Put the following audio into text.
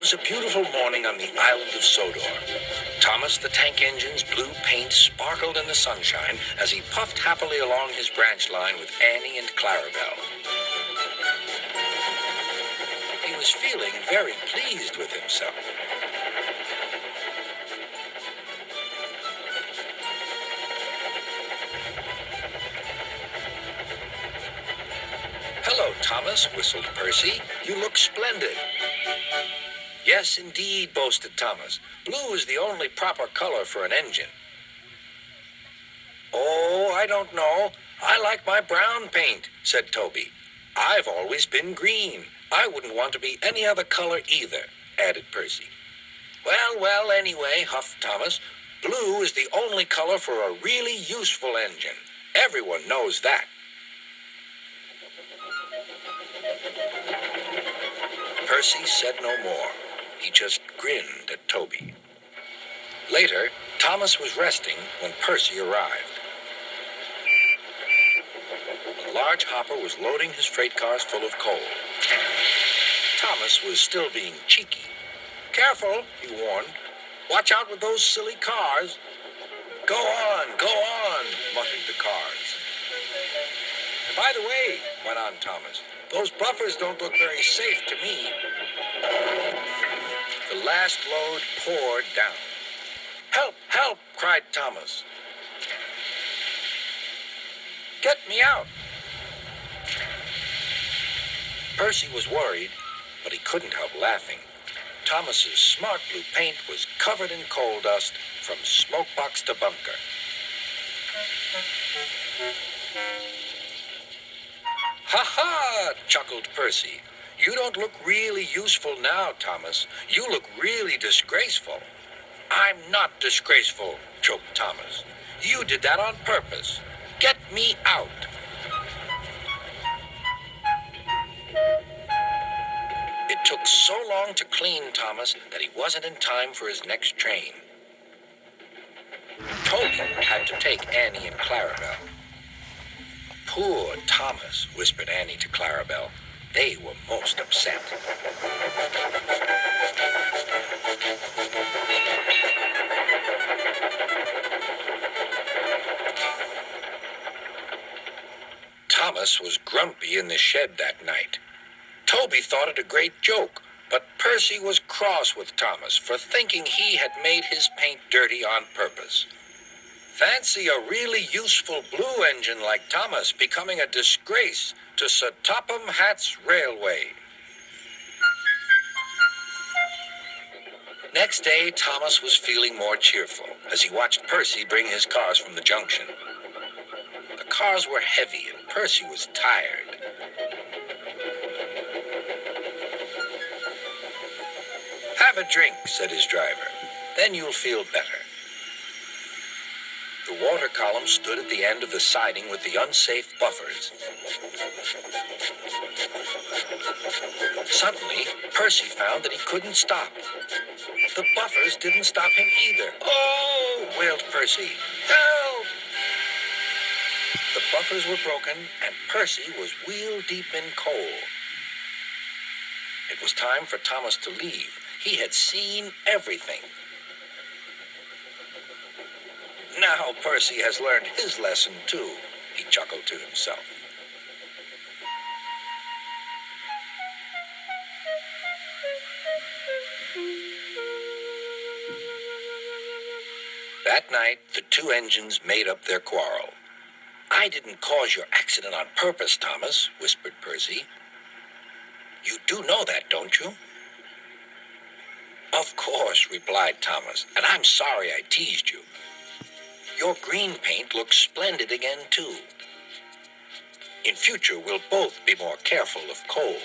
It was a beautiful morning on the island of Sodor. Thomas the tank engine's blue paint sparkled in the sunshine as he puffed happily along his branch line with Annie and Clarabelle. He was feeling very pleased with himself. "Hello, Thomas," whistled Percy. "You look splendid." "Yes, indeed," boasted Thomas. "Blue is the only proper color for an engine." "Oh, I don't know. I like my brown paint," said Toby. "I've always been green. I wouldn't want to be any other color either," added Percy. Well, anyway," huffed Thomas, "blue is the only color for a really useful engine. Everyone knows that." Percy said no more. He just grinned at Toby. Later, Thomas was resting when Percy arrived. A large hopper was loading his freight cars full of coal. Thomas was still being cheeky. "Careful," he warned. "Watch out with those silly cars." Go on, muttered the cars. "And by the way," went on Thomas, "those buffers don't look very safe to me." The last load poured down. "Help, help," cried Thomas. "Get me out." Percy was worried, but he couldn't help laughing. Thomas's smart blue paint was covered in coal dust from smokebox to bunker. "Ha ha!" chuckled Percy. "You don't look really useful now, Thomas. You look really disgraceful." "I'm not disgraceful," choked Thomas. "You did that on purpose. Get me out." It took so long to clean Thomas that he wasn't in time for his next train. Toby had to take Annie and Clarabelle. "Poor Thomas," whispered Annie to Clarabelle. They were most upset. Thomas was grumpy in the shed that night. Toby thought it a great joke, but Percy was cross with Thomas for thinking he had made his paint dirty on purpose. Fancy a really useful blue engine like Thomas becoming a disgrace to Sir Topham Hatt's railway. Next day, Thomas was feeling more cheerful as he watched Percy bring his cars from the junction. The cars were heavy and Percy was tired. "Have a drink," said his driver. "Then you'll feel better." The water column stood at the end of the siding with the unsafe buffers. Suddenly, Percy found that he couldn't stop. The buffers didn't stop him either. "Oh!" wailed Percy. "Help!" The buffers were broken, and Percy was wheel-deep in coal. It was time for Thomas to leave. He had seen everything. "Now Percy has learned his lesson, too," he chuckled to himself. That night, the two engines made up their quarrel. "I didn't cause your accident on purpose, Thomas," whispered Percy. "You do know that, don't you?" "Of course," replied Thomas, "and I'm sorry I teased you. Your green paint looks splendid again, too. In future, we'll both be more careful of coal."